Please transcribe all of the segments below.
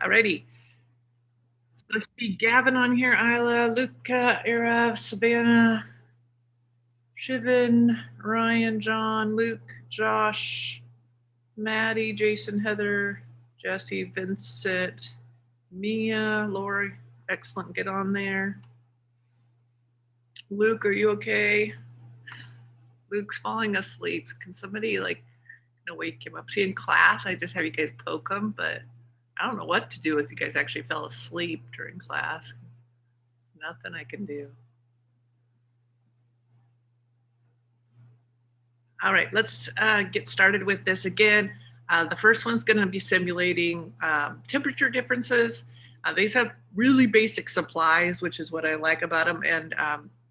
Alrighty. Let's see Gavin on here, Isla, Luca, Era, Savannah, Shivan, Ryan, John, Luke, Josh, Maddie, Jason, Heather, Jesse, Vincent, Mia, Lori. Excellent. Get on there. Luke, are you okay? Luke's falling asleep. Can somebody wake him up? See, in class, I just have you guys poke him, but I don't know what to do if you guys actually fell asleep during class. Nothing I can do. All right, let's get started with this again. The first one's going to be simulating temperature differences. These have really basic supplies, which is what I like about them. And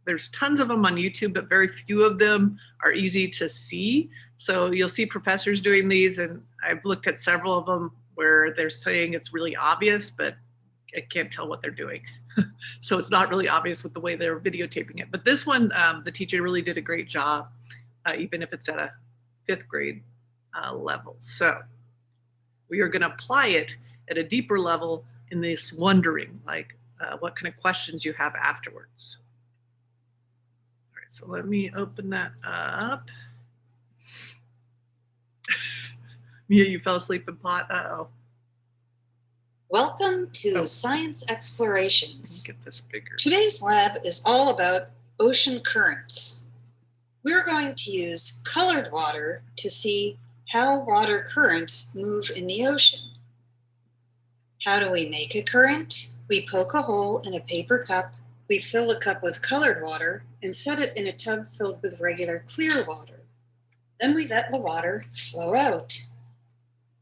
there's tons of them on YouTube, but very few of them are easy to see. So you'll see professors doing these, and I've looked at several of them where they're saying it's really obvious, but I can't tell what they're doing. So it's not really obvious with the way they're videotaping it. But this one, the teacher really did a great job, even if it's at a 5th grade level. So we are going to apply it at a deeper level in this wondering, like what kind of questions you have afterwards. All right, so let me open that up. Mia, you fell asleep in pot. Uh-oh. Welcome to Science Explorations. Get this bigger. Today's lab is all about ocean currents. We're going to use colored water to see how water currents move in the ocean. How do we make a current? We poke a hole in a paper cup, we fill a cup with colored water, and set it in a tub filled with regular clear water. Then we let the water flow out.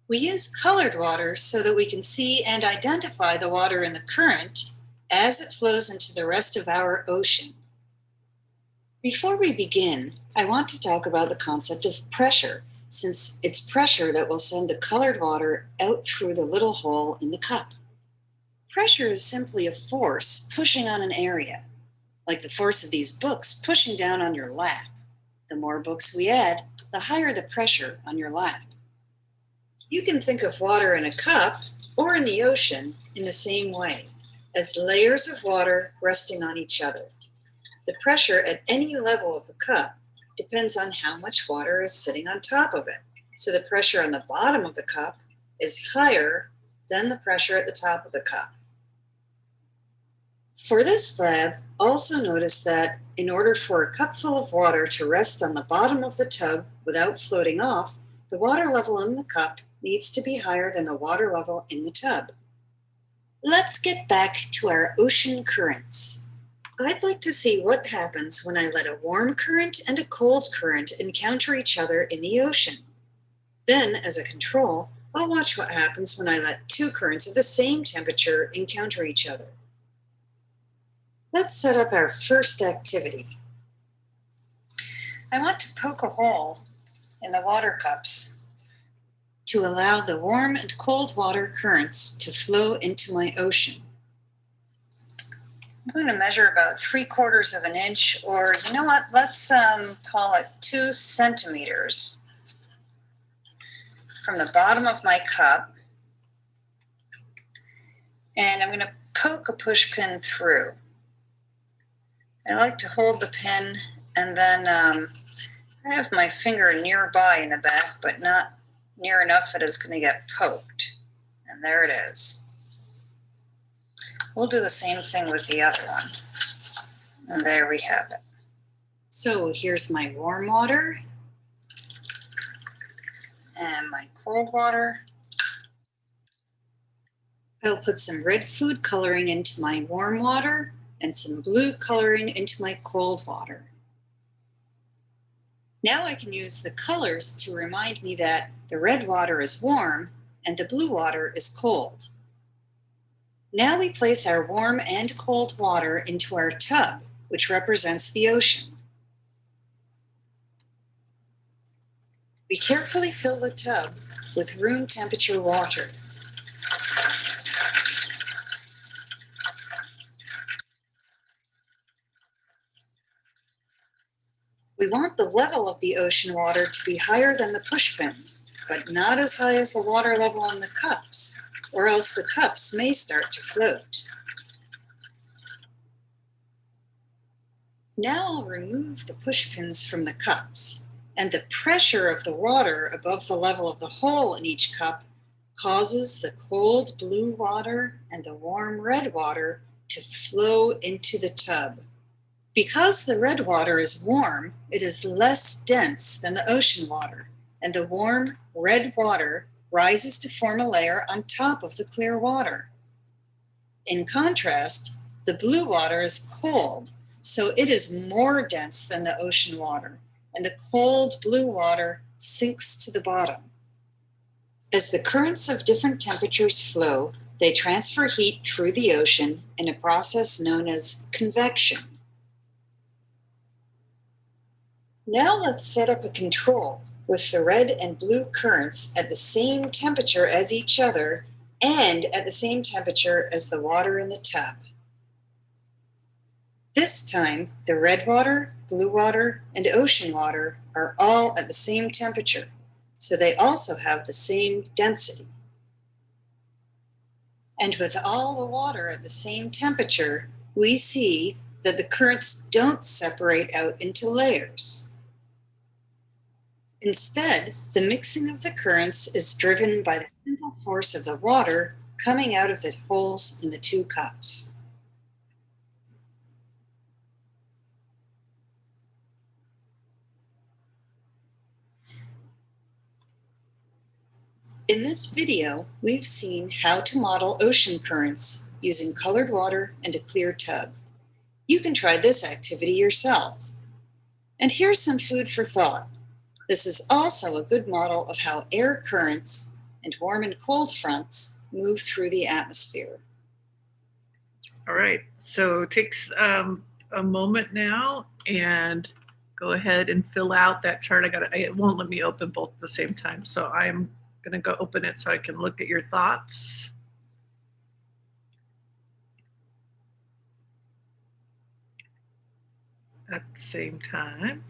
We use colored water so that we can see and identify the water in the current as it flows into the rest of our ocean. Before we begin, I want to talk about the concept of pressure, since it's pressure that will send the colored water out through the little hole in the cup. Pressure is simply a force pushing on an area, like the force of these books pushing down on your lap. The more books we add, the higher the pressure on your lap. You can think of water in a cup or in the ocean in the same way, as layers of water resting on each other. The pressure at any level of the cup depends on how much water is sitting on top of it. So the pressure on the bottom of the cup is higher than the pressure at the top of the cup. For this lab, also notice that in order for a cup full of water to rest on the bottom of the tub without floating off, the water level in the cup needs to be higher than the water level in the tub. Let's get back to our ocean currents. I'd like to see what happens when I let a warm current and a cold current encounter each other in the ocean. Then, as a control, I'll watch what happens when I let two currents of the same temperature encounter each other. Let's set up our first activity. I want to poke a hole in the water cups to allow the warm and cold water currents to flow into my ocean. I'm going to measure about 3/4 of an inch, or you know what, let's call it 2 centimeters from the bottom of my cup. And I'm going to poke a push pin through. I like to hold the pin, and then I have my finger nearby in the back, but not near enough that it's going to get poked. And there it is. We'll do the same thing with the other one. And there we have it. So here's my warm water and my cold water. I'll put some red food coloring into my warm water and some blue coloring into my cold water. Now I can use the colors to remind me that the red water is warm and the blue water is cold. Now we place our warm and cold water into our tub, which represents the ocean. We carefully fill the tub with room temperature water. We want the level of the ocean water to be higher than the push pins, but not as high as the water level in the cups. or else the cups may start to float. Now I'll remove the push pins from the cups, and the pressure of the water above the level of the hole in each cup causes the cold blue water and the warm red water to flow into the tub. Because the red water is warm, it is less dense than the ocean water, and the warm red water rises to form a layer on top of the clear water. In contrast, the blue water is cold, so it is more dense than the ocean water, and the cold blue water sinks to the bottom. As the currents of different temperatures flow, they transfer heat through the ocean in a process known as convection. Now let's set up a control with the red and blue currents at the same temperature as each other and at the same temperature as the water in the tub. This time, the red water, blue water, and ocean water are all at the same temperature, so they also have the same density. And with all the water at the same temperature, we see that the currents don't separate out into layers. Instead, the mixing of the currents is driven by the simple force of the water coming out of the holes in the two cups. In this video, we've seen how to model ocean currents using colored water and a clear tub. You can try this activity yourself. And here's some food for thought. This is also a good model of how air currents and warm and cold fronts move through the atmosphere. All right, so take a moment now and go ahead and fill out that chart. It won't let me open both at the same time, so I'm gonna go open it so I can look at your thoughts. At the same time.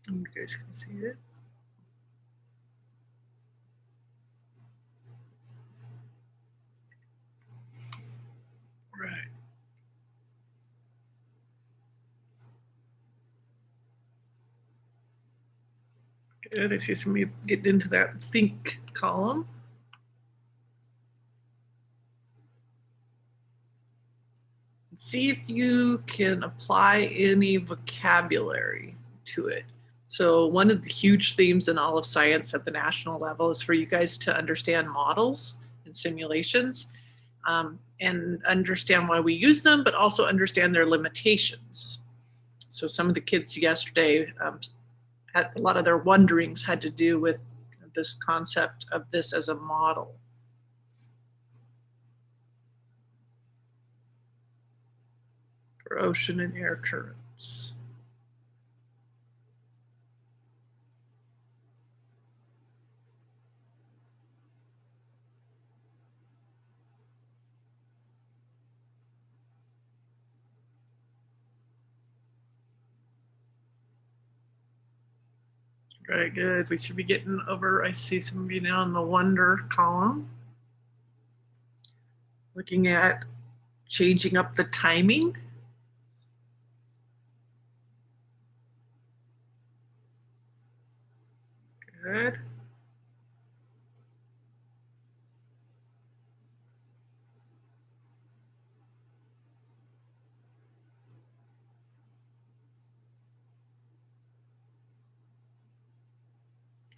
You guys can see it. Right. Good. I see some of you getting into that think column. See if you can apply any vocabulary to it. So one of the huge themes in all of science at the national level is for you guys to understand models and simulations, and understand why we use them, but also understand their limitations. So some of the kids yesterday, had a lot of their wonderings had to do with this concept of this as a model. For ocean and air currents. Very good. We should be getting over, I see some of you now in the wonder column. Looking at changing up the timing. Good.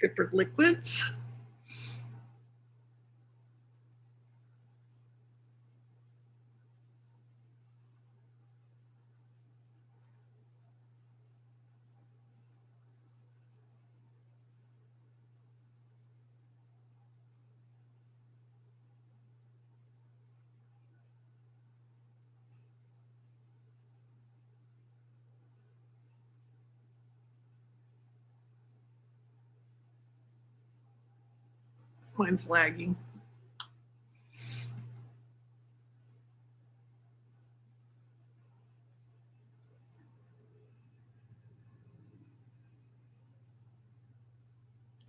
Good for liquids. Mine's lagging.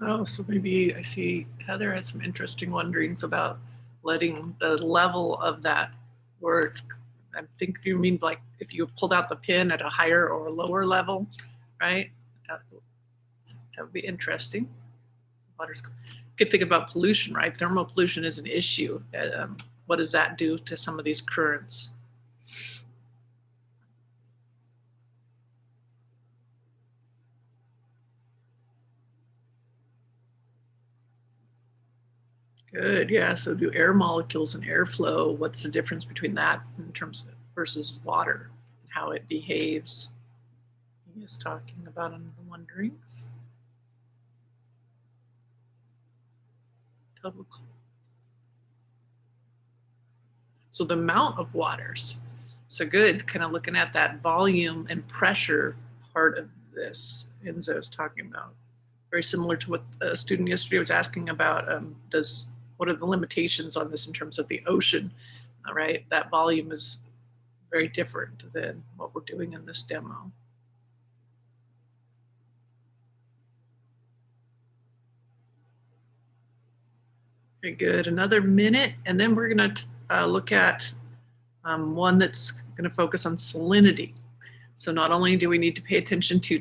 Oh, so maybe I see Heather has some interesting wonderings about letting the level of that where it's, I think you mean like if you pulled out the pin at a higher or a lower level, right? That, that would be interesting. Water's good thing about pollution, right? Thermal pollution is an issue. What does that do to some of these currents? Good, yeah. So do air molecules and airflow, what's the difference between that in terms of versus water, and how it behaves? He is talking about in the wonderings. So the amount of waters. So good, kind of looking at that volume and pressure part of this Enzo is talking about. Very similar to what a student yesterday was asking about, what are the limitations on this in terms of the ocean, all right? That volume is very different than what we're doing in this demo. Very good, another minute, and then we're gonna look at one that's gonna focus on salinity. So not only do we need to pay attention to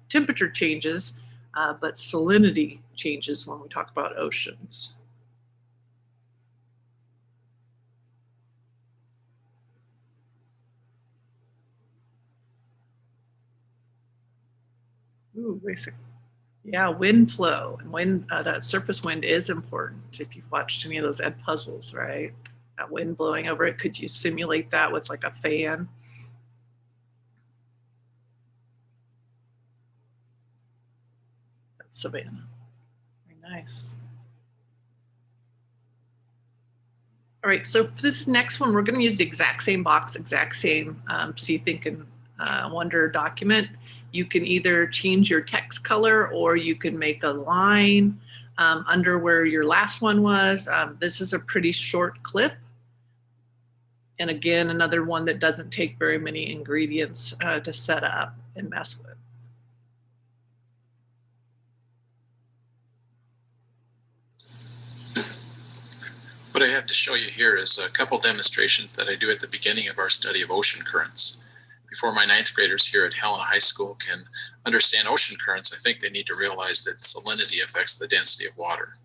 temperature changes, but salinity changes when we talk about oceans. Ooh, basic. Yeah, wind flow and wind, that surface wind is important. If you've watched any of those ed puzzles, right? That wind blowing over it, could you simulate that with like a fan? That's Savannah. Very nice. All right, so for this next one, we're going to use the exact same box, exact same See, Think, and Wonder document. You can either change your text color or you can make a line under where your last one was. This is a pretty short clip. And again, another one that doesn't take very many ingredients to set up and mess with. What I have to show you here is a couple demonstrations that I do at the beginning of our study of ocean currents. Before my ninth graders here at Helena High School can understand ocean currents, I think they need to realize that salinity affects the density of water.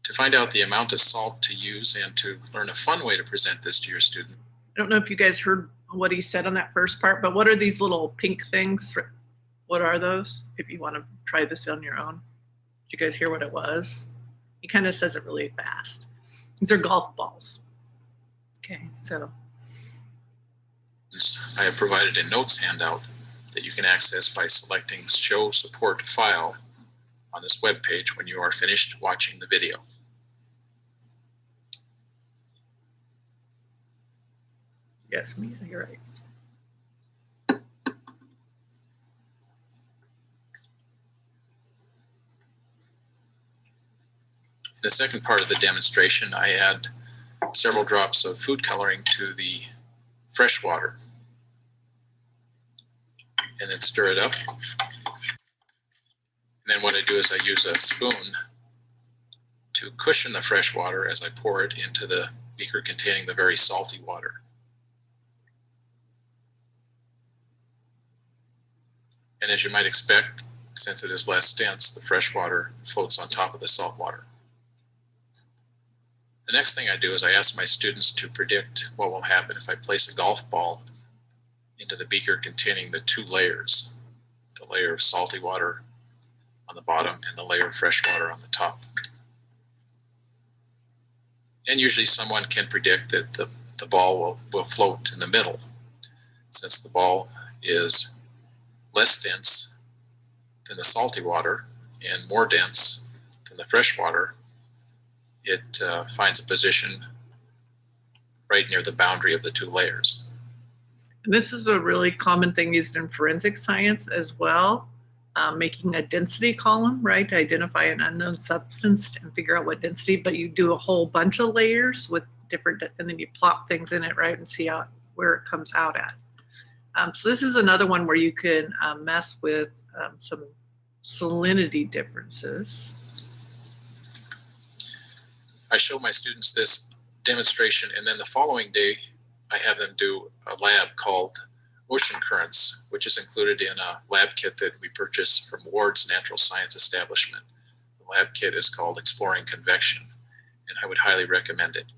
To find out the amount of salt to use and to learn a fun way to present this to your student. I don't know if you guys heard what he said on that first part, but what are these little pink things? What are those? If you want to try this on your own. Did you guys hear what it was? He kind of says it really fast. These are golf balls. Okay, so. I have provided a notes handout that you can access by selecting Show Support File on this web page when you are finished watching the video. Yes, Mia, you're right. In the second part of the demonstration, I add several drops of food coloring to the fresh water and then stir it up. And then what I do is I use a spoon to cushion the fresh water as I pour it into the beaker containing the very salty water. And as you might expect, since it is less dense, the fresh water floats on top of the salt water. The next thing I do is I ask my students to predict what will happen if I place a golf ball into the beaker containing the two layers, the layer of salty water on the bottom and the layer of fresh water on the top. And usually someone can predict that the ball will float in the middle. Since the ball is less dense than the salty water and more dense than the fresh water, it finds a position right near the boundary of the two layers. And this is a really common thing used in forensic science as well, making a density column, right, to identify an unknown substance and figure out what density, but you do a whole bunch of layers with different, and then you plop things in it, right, and see where it comes out at. So this is another one where you can mess with some salinity differences. I show my students this demonstration, and then the following day, I have them do a lab called Ocean Currents, which is included in a lab kit that we purchase from Ward's Natural Science Establishment. The lab kit is called Exploring Convection, and I would highly recommend it.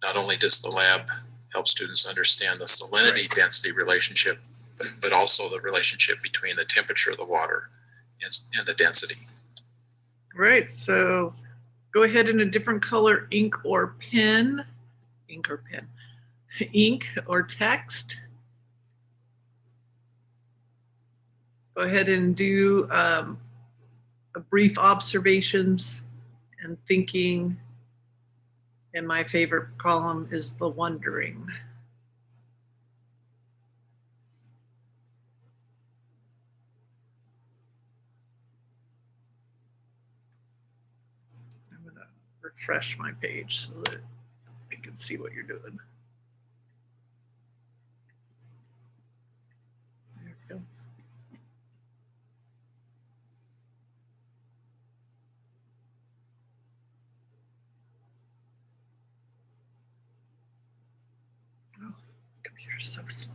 Not only does the lab help students understand the salinity-density relationship, but also the relationship between the temperature of the water and the density. Right, so go ahead in a different color, ink or pen, ink or text. Go ahead and do a brief observations and thinking. And my favorite column is the wondering. I'm gonna refresh my page so that I can see what you're doing. There we go. Oh, computer's so slow.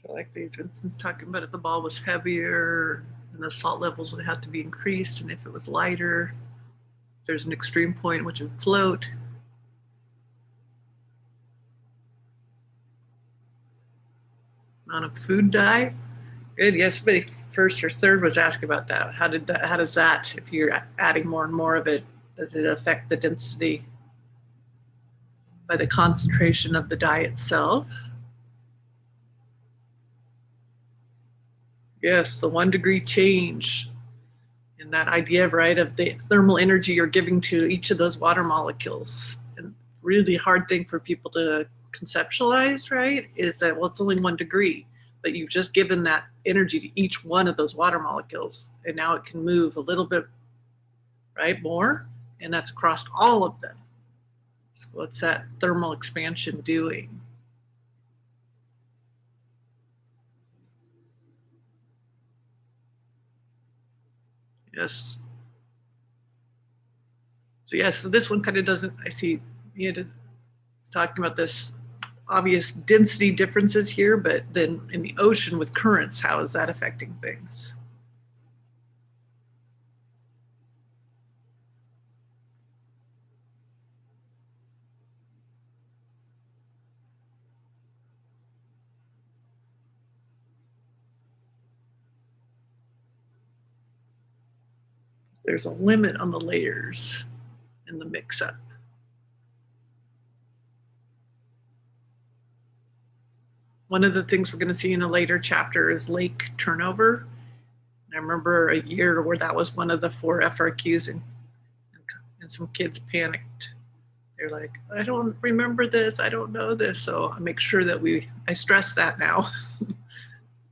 So like these, Vincent's talking about if the ball was heavier and the salt levels would have to be increased, and if it was lighter, there's an extreme point which would float. Amount of food dye. Good. Yes, somebody first or third was asking about that. How does that, if you're adding more and more of it, does it affect the density by the concentration of the dye itself? Yes, the 1 degree change in that idea, right, of the thermal energy you're giving to each of those water molecules. And really hard thing for people to conceptualize, right, is that, well, it's only 1 degree, but you've just given that energy to each one of those water molecules, and now it can move a little bit, right, more, and that's across all of them. So what's that thermal expansion doing? Yes. So yeah, so this one kind of doesn't, I see, you know, it's talking about this obvious density differences here, but then in the ocean with currents, how is that affecting things? There's a limit on the layers in the mix-up. One of the things we're going to see in a later chapter is lake turnover. I remember a year where that was one of the 4 FRQs, and some kids panicked. They're like, I don't remember this, I don't know this. So I make sure that I stress that now.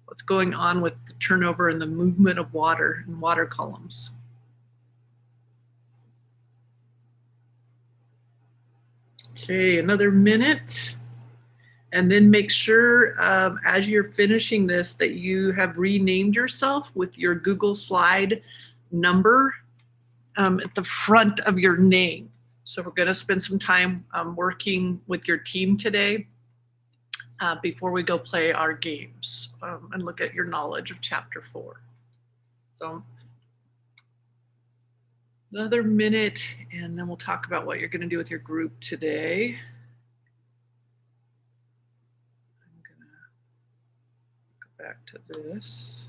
What's going on with the turnover and the movement of water in water columns. Okay, another minute. And then make sure as you're finishing this that you have renamed yourself with your Google slide number at the front of your name. So we're going to spend some time working with your team today before we go play our games and look at your knowledge of chapter 4. So another minute, and then we'll talk about what you're going to do with your group today. I'm going to go back to this.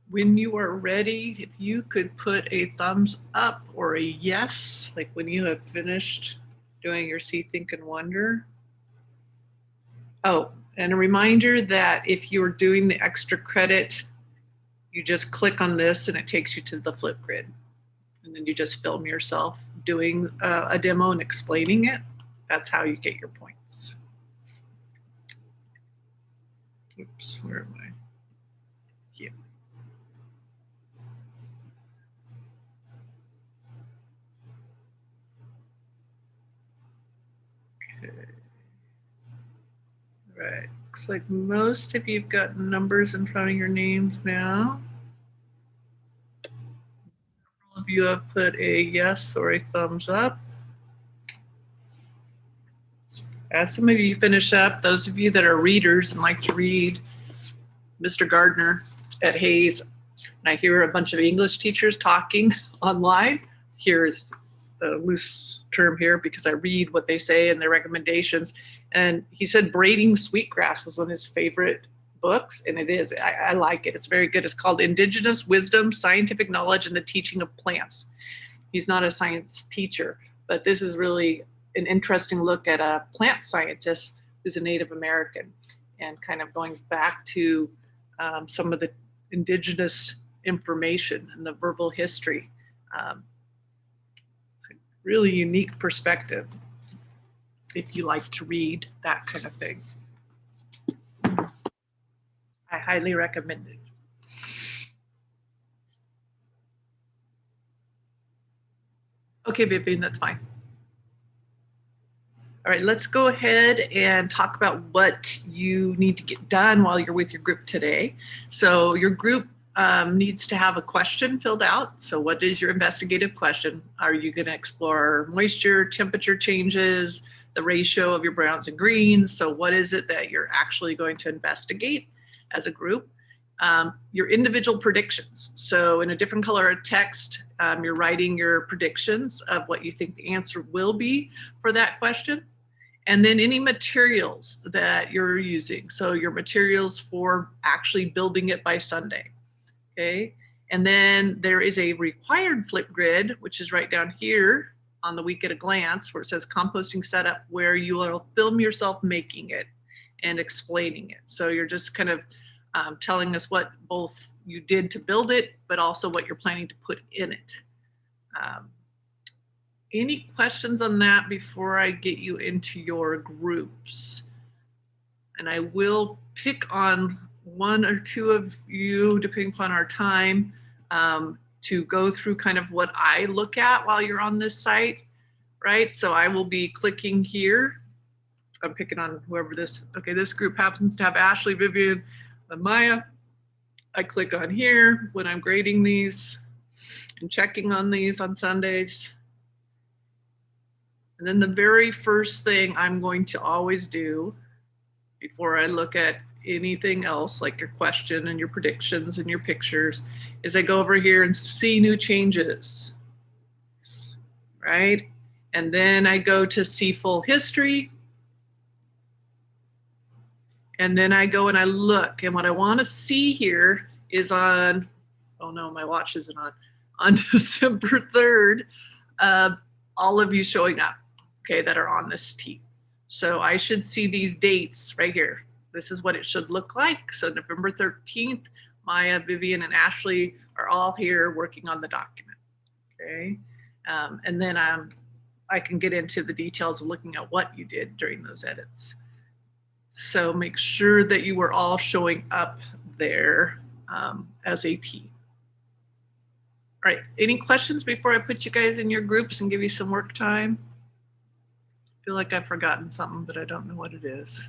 When you are ready, if you could put a thumbs up or a yes, like when you have finished doing your See, Think, and Wonder. Oh, and a reminder that if you're doing the extra credit, you just click on this and it takes you to the Flipgrid. And then you just film yourself doing a demo and explaining it. That's how you get your points. Oops, where am I? Here. Okay. Right. Looks like most of you've got numbers in front of your names now. All of you have put a yes or a thumbs up. As some of you finish up, those of you that are readers and like to read, Mr. Gardner at Hayes, and I hear a bunch of English teachers talking online. Here's a loose term here because I read what they say and their recommendations. And he said Braiding Sweetgrass was one of his favorite books, and it is. I like it. It's very good. It's called Indigenous Wisdom, Scientific Knowledge, and the Teaching of Plants. He's not a science teacher, but this is really an interesting look at a plant scientist who's a Native American and kind of going back to some of the indigenous information and the verbal history. Really unique perspective if you like to read that kind of thing. I highly recommend it. Okay, Vivian, that's fine. All right, let's go ahead and talk about what you need to get done while you're with your group today. So your group needs to have a question filled out. So what is your investigative question? Are you going to explore moisture, temperature changes, the ratio of your browns and greens? So what is it that you're actually going to investigate as a group? Your individual predictions. So in a different color of text, you're writing your predictions of what you think the answer will be for that question. And then any materials that you're using. So your materials for actually building it by Sunday, okay? And then there is a required Flipgrid, which is right down here on the week at a glance, where it says composting setup, where you will film yourself making it and explaining it. So you're just kind of telling us what both you did to build it, but also what you're planning to put in it. Any questions on that before I get you into your groups? And I will pick on one or two of you, depending upon our time, to go through kind of what I look at while you're on this site, right? So I will be clicking here. I'm picking on whoever this, okay, this group happens to have Ashley, Vivian, and Maya. I click on here when I'm grading these and checking on these on Sundays. And then the very first thing I'm going to always do before I look at anything else, like your question and your predictions and your pictures, is I go over here and see new changes, right? And then I go to see full history. And then I go and I look, and what I want to see here is on, oh no, my watch isn't on December 3rd, all of you showing up, okay, that are on this team. So I should see these dates right here. This is what it should look like. So November 13th, Maya, Vivian, and Ashley are all here working on the document, okay? And then I can get into the details of looking at what you did during those edits. So make sure that you were all showing up there as a team. All right, any questions before I put you guys in your groups and give you some work time? I feel like I've forgotten something, but I don't know what it is.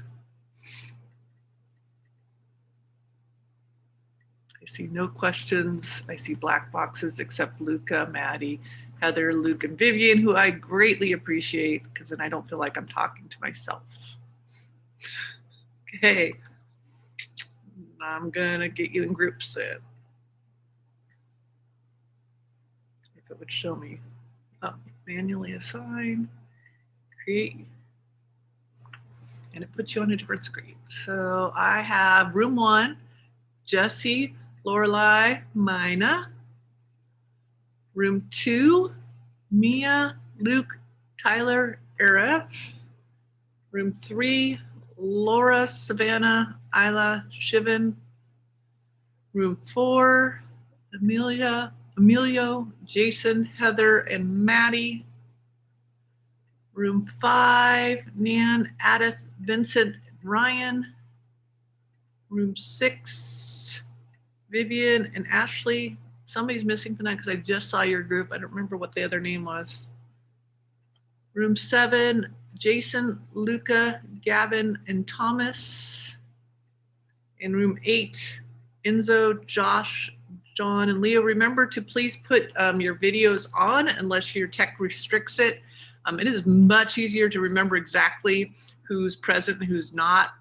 I see no questions. I see black boxes except Luca, Maddie, Heather, Luke, and Vivian, who I greatly appreciate because then I don't feel like I'm talking to myself. Okay, I'm gonna get you in groups then. If it would show me. Oh, manually assign, create, and it puts you on a different screen. So I have room 1, Jesse, Lorelei, Mina. Room 2, Mia, Luke, Tyler, Aref. Room 3, Laura, Savannah, Isla, Shivan. Room 4, Emilio, Jason, Heather, and Maddie. Room 5, Nan, Adith, Vincent, and Ryan. Room 6, Vivian and Ashley. Somebody's missing tonight because I just saw your group. I don't remember what the other name was. Room 7, Jason, Luca, Gavin, and Thomas. In room 8, Enzo, Josh, John, and Leo. Remember to please put your videos on unless your tech restricts it. It is much easier to remember exactly who's present and who's not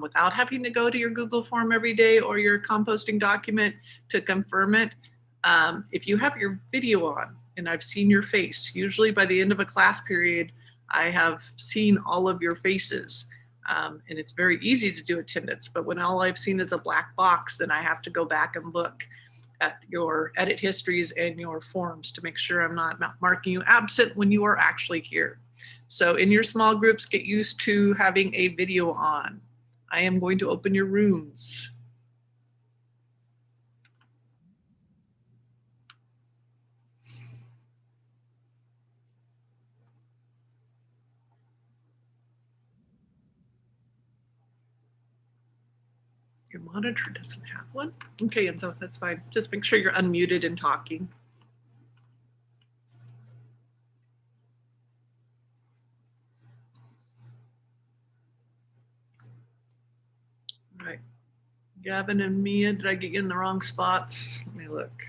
without having to go to your Google form every day or your composting document to confirm it. If you have your video on and I've seen your face, usually by the end of a class period, I have seen all of your faces. And it's very easy to do attendance, but when all I've seen is a black box, then I have to go back and look at your edit histories and your forms to make sure I'm not marking you absent when you are actually here. So in your small groups, get used to having a video on. I am going to open your rooms. Your monitor doesn't have one? Okay, and so that's fine. Just make sure you're unmuted and talking. All right. Gavin and Mia, did I get you in the wrong spots? Let me look.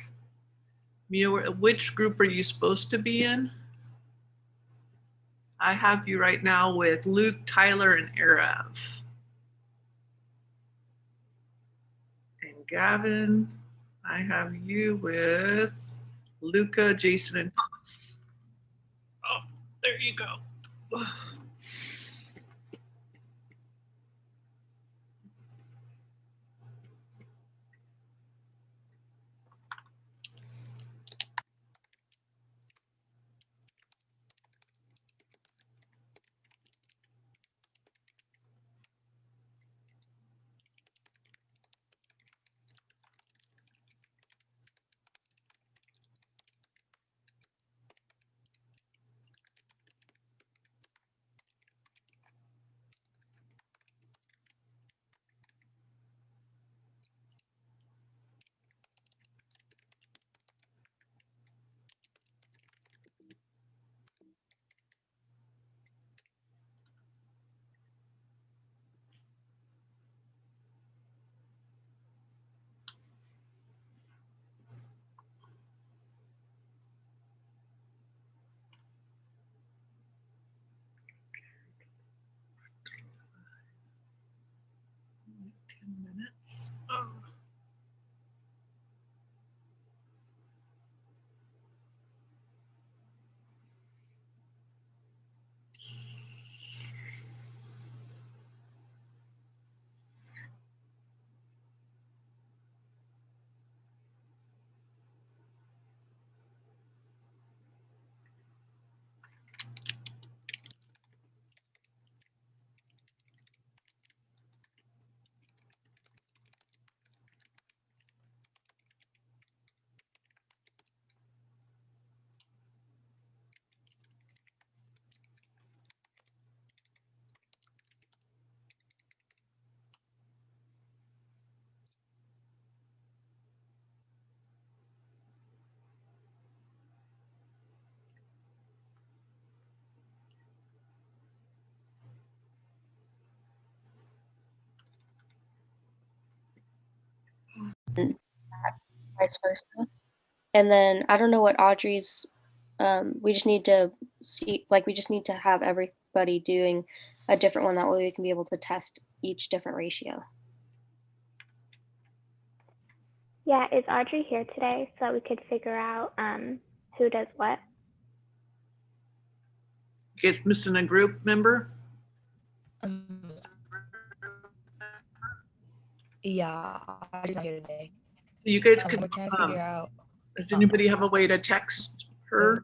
Mia, which group are you supposed to be in? I have you right now with Luke, Tyler, and Arav. And Gavin, I have you with Luca, Jason, and Thomas. Oh, there you go. Oh. vice versa. And then I don't know what Audrey's, we just need to see, like, we just need to have everybody doing a different one. That way we can be able to test each different ratio. Yeah, is Audrey here today so that we could figure out who does what? You guys missing a group member? Yeah, Audrey's not here today. So you guys We're could, trying to figure out. does anybody have a way to text her?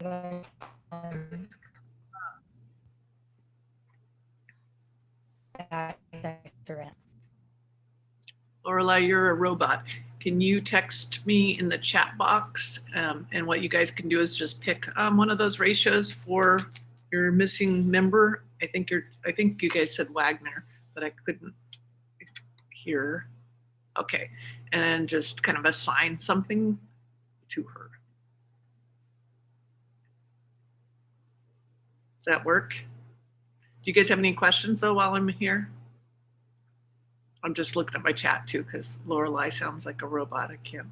Lorelai, you're a robot. Can you text me in the chat box? And what you guys can do is just pick one of those ratios for your missing member. I think you guys said Wagner, but I couldn't hear. Okay, and just kind of assign something to her. Does that work? Do you guys have any questions though while I'm here? I'm just looking at my chat too because Lorelai sounds like a robot. I can't.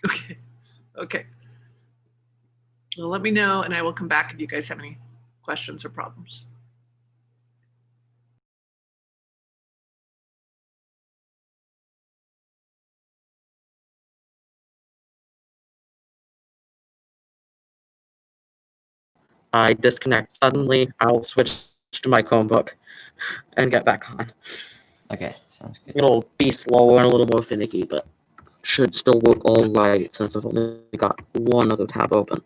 Okay, okay. Well, let me know and I will come back if you guys have any questions or problems. I disconnect suddenly, I'll switch to my Chromebook and get back on. Okay, sounds good. It'll be slower and a little more finicky, but should still work all right since I've only got one other tab open.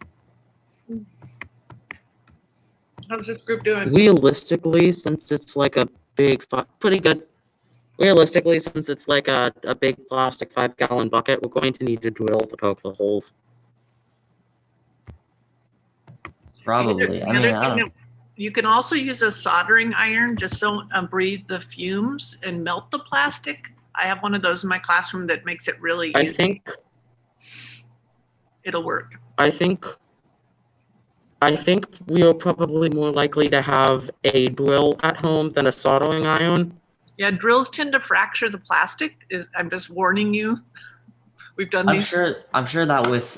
How's this group doing? Realistically, since it's like a big, pretty good. Realistically, since it's like a big plastic 5-gallon bucket, we're going to need to drill to poke the holes. Probably. I mean, I don't. You can also use a soldering iron. Just don't breathe the fumes and melt the plastic. I have one of those in my classroom that makes it really easy. I think it'll work. I think we are probably more likely to have a drill at home than a soldering iron. Yeah, drills tend to fracture the plastic. I'm just warning you. We've done these. I'm sure that with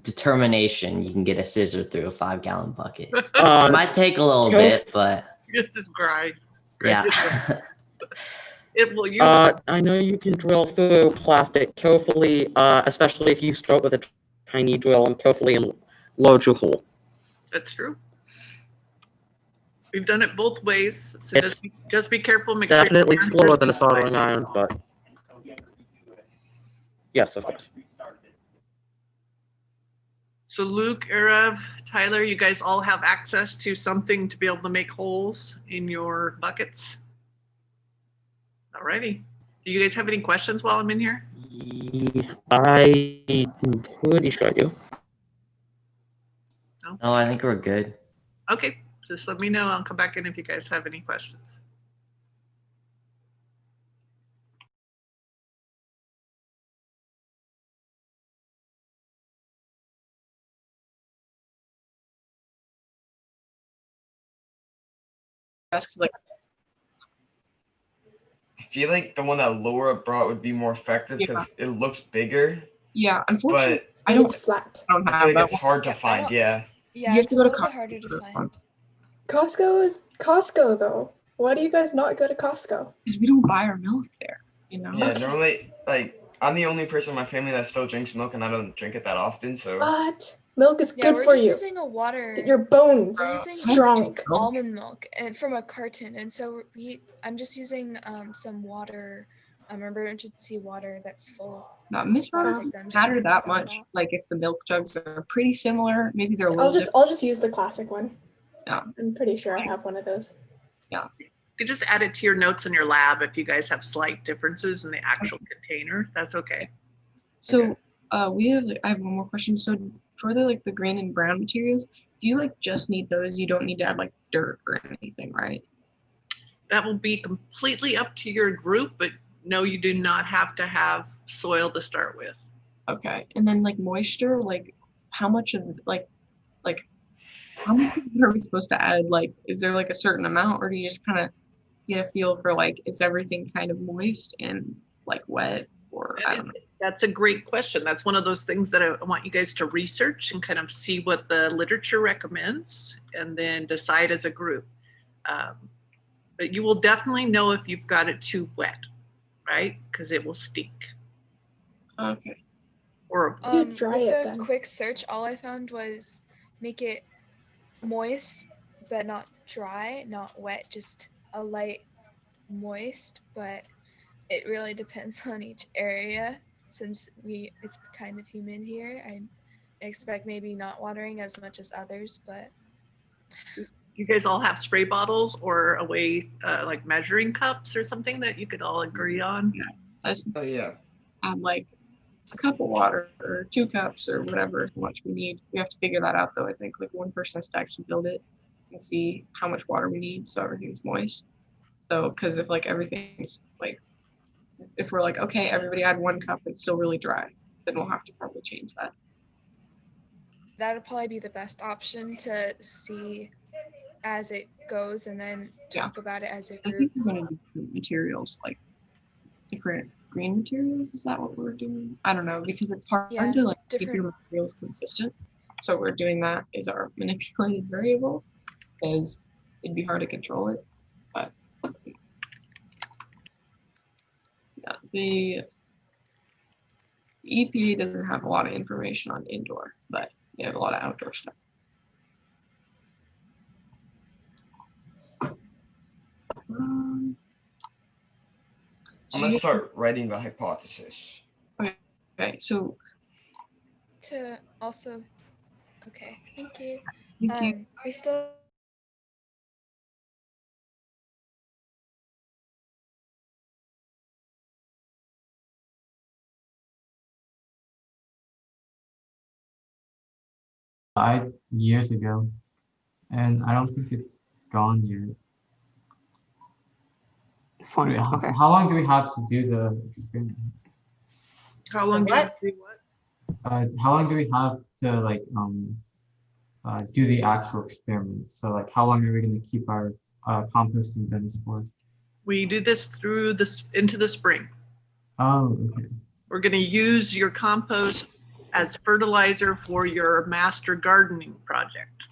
determination, you can get a scissor through a 5-gallon bucket. It might take a little bit, but It's just grind. yeah. It will. I know you can drill through plastic carefully, especially if you start with a tiny drill and carefully load your hole. That's true. We've done it both ways, so just be careful. Make definitely sure slower than a soldering iron, but yes, of course. So Luke, Arav, Tyler, you guys all have access to something to be able to make holes in your buckets? Alrighty. Do you guys have any questions while I'm in here? I'm pretty sure I do. No, I think we're good. Okay, just let me know. I'll come back in if you guys have any questions. Like, I feel like the one that Laura brought would be more effective because it looks bigger. Yeah, unfortunately, but it's flat. I feel like it's hard to find. Yeah. Yeah, you have to go to harder to find. Costco is Costco though. Why do you guys not go to Costco? Because we don't buy our milk there, you know? Yeah, normally, like, I'm the only person in my family that still drinks milk, and I don't drink it that often, so. But milk is good for you. We're just using a water. Get your bones We're using strong. almond milk and from a carton, and so I'm just using some water, emergency water that's full. Not matter that much. Like if the milk jugs are pretty similar, maybe they're. I'll just use the classic one. Yeah, I'm pretty sure I have one of those. Yeah. You could just add it to your notes in your lab if you guys have slight differences in the actual container. That's okay. So I have one more question. So for the green and brown materials, do you just need those? You don't need to add dirt or anything, right? That will be completely up to your group, but no, you do not have to have soil to start with. Okay. And then moisture, how much of how much are we supposed to add? Is there a certain amount, or do you just kind of get a feel for like, is everything kind of moist and like wet, or I don't know. That's a great question. That's one of those things that I want you guys to research and kind of see what the literature recommends and then decide as a group. But you will definitely know if you've got it too wet, right? Because it will stink. Okay. Or With a quick search, all I found was make it moist, but not dry, not wet, just a light moist, but it really depends on each area. Since it's kind of humid here, I expect maybe not watering as much as others, but you guys all have spray bottles or a way like measuring cups or something that you could all agree on? Yeah. Oh yeah. Add like a cup of water or 2 cups or whatever much we need. We have to figure that out though. I think like one person has to actually build it and see how much water we need so everything's moist. So because if like everything's like, if we're like, okay, everybody add 1 cup, it's still really dry, then we'll have to probably change that. that would probably be the best option to see as it goes and then talk about it as a I group. think we're gonna do different materials, like different green materials. Is that what we're doing? I don't know, because it's hard to like keep your materials consistent. So we're doing that is our manipulated variable, because it'd be hard to control it. But yeah, the EPA doesn't have a lot of information on indoor, but they have a lot of outdoor stuff. I'm gonna start writing the hypothesis. Okay, so to also, okay, thank you. Thank you. We still died years ago, and I don't think it's gone yet. Fine. Wait, Okay. how long do we have to do the experiment? How long do you have to do what? How long do we have to like do the actual experiment? So like how long are we going to keep our composting bins for? We do this through this into the spring. Oh, okay. We're going to use your compost as fertilizer for your master gardening project.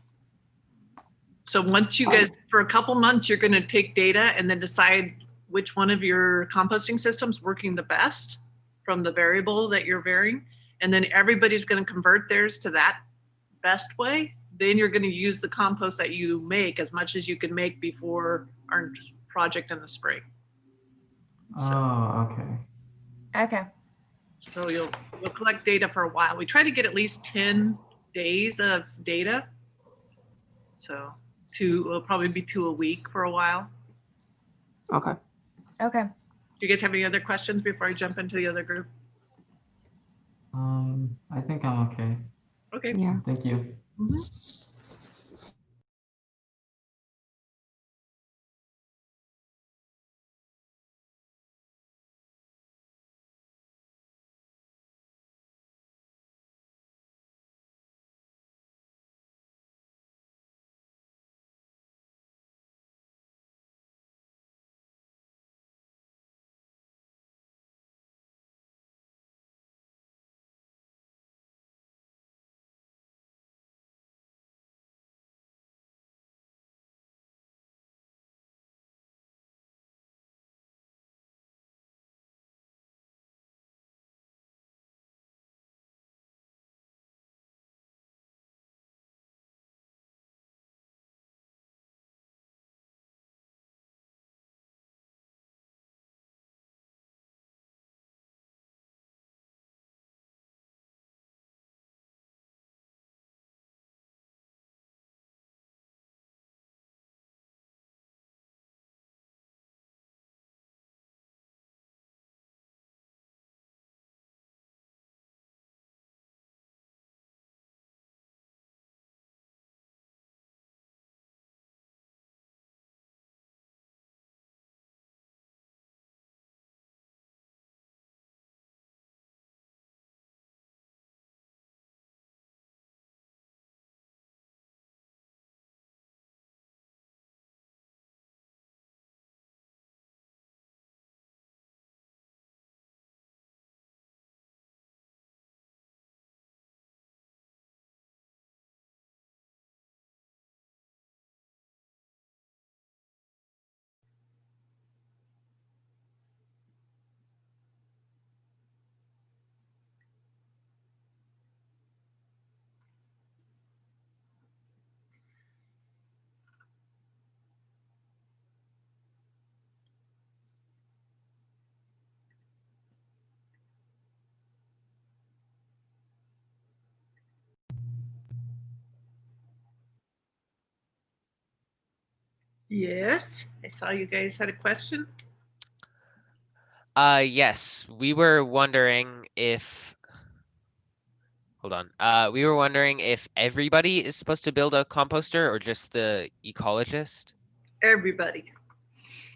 So once you guys, for a couple months, you're going to take data and then decide which one of your composting systems working the best from the variable that you're varying. And then everybody's going to convert theirs to that best way. Then you're going to use the compost that you make as much as you can make before our project in the spring. Oh, okay. Okay. So you'll collect data for a while. We try to get at least 10 days of data. So it'll probably be 2 a week for a while. Okay. Okay. Do you guys have any other questions before I jump into the other group? I think I'm okay. Okay. Yeah. Thank you. Mm-hmm. Yes, I saw you guys had a question. Yes, we were wondering if, hold on. We were wondering if everybody is supposed to build a composter or just the ecologist? Everybody.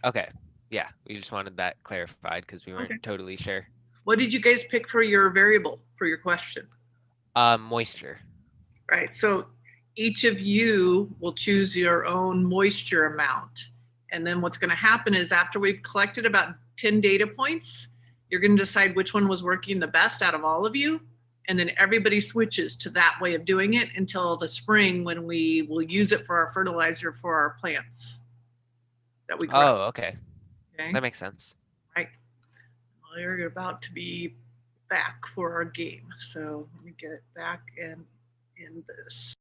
Okay. Yeah, we just wanted that clarified because we weren't totally sure. What did you guys pick for your variable for your question? Moisture. Right. So each of you will choose your own moisture amount. And then what's going to happen is after we've collected about 10 data points, you're going to decide which one was working the best out of all of you. And then everybody switches to that way of doing it until the spring when we will use it for our fertilizer for our plants that we grow. Oh, okay. Okay. That makes sense. Right. Well, you're about to be back for our game. So let me get it back and in this.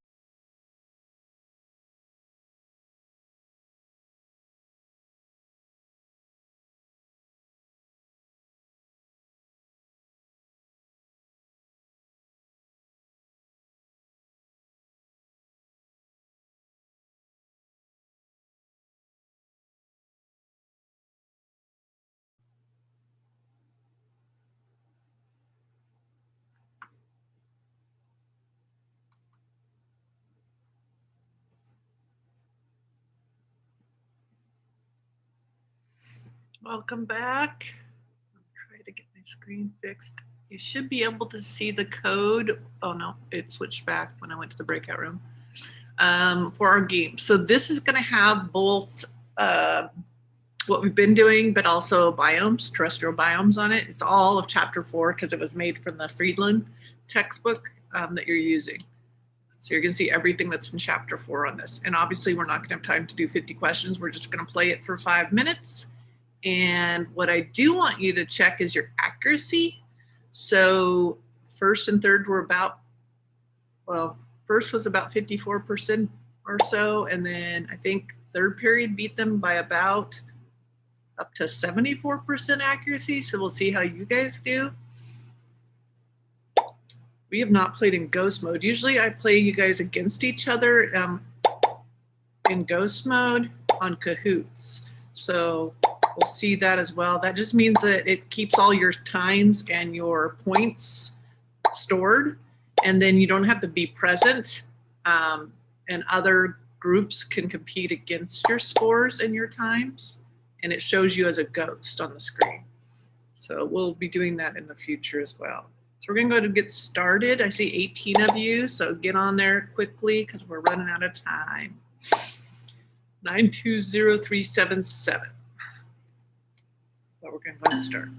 Welcome back. I'll try to get my screen fixed. You should be able to see the code. Oh no, it switched back when I went to the breakout room for our game. So this is going to have both what we've been doing, but also biomes, terrestrial biomes on it. It's all of chapter 4 because it was made from the Friedland textbook that you're using. So you're going to see everything that's in chapter 4 on this. And obviously we're not going to have time to do 50 questions. We're just going to play it for 5 minutes. And what I do want you to check is your accuracy. So first and third were about, well, first was about 54% or so. And then I think third period beat them by about up to 74% accuracy. So we'll see how you guys do. We have not played in ghost mode. Usually I play you guys against each other in ghost mode on Kahoots. So we'll see that as well. That just means that it keeps all your times and your points stored, and then you don't have to be present, and other groups can compete against your scores and your times, and it shows you as a ghost on the screen. So we'll be doing that in the future as well. So we're gonna go to get started. I see 18 of you, so get on there quickly because we're running out of time. 920377. But we're going to go and start.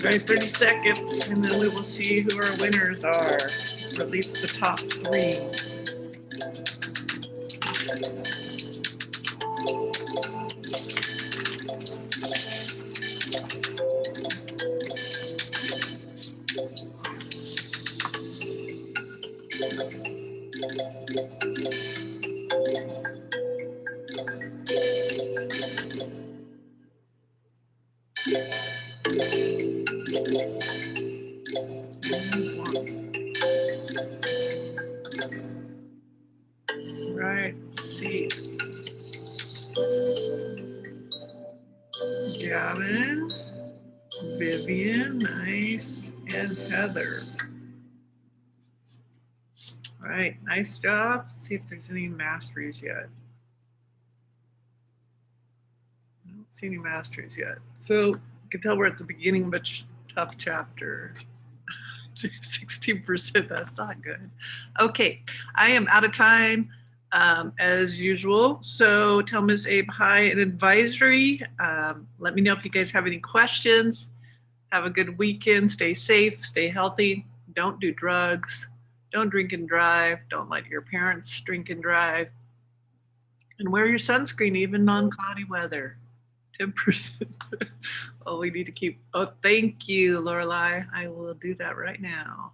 Right, 30 seconds, and then we will see who our winners are, or at least the top 3. Right, let's see. Gavin, Vivian, nice, and Heather. All right, nice job. Let's see if there's any masteries yet. I don't see any masteries yet. So you can tell we're at the beginning of a tough chapter. 16%, that's not good. Okay, I am out of time as usual. So tell Ms. Abe hi in advisory. Let me know if you guys have any questions. Have a good weekend. Stay safe, stay healthy. Don't do drugs. Don't drink and drive. Don't let your parents drink and drive. And wear your sunscreen, even non-cloudy weather. 10%. Oh, we need to keep. Oh, thank you, Lorelei. I will do that right now.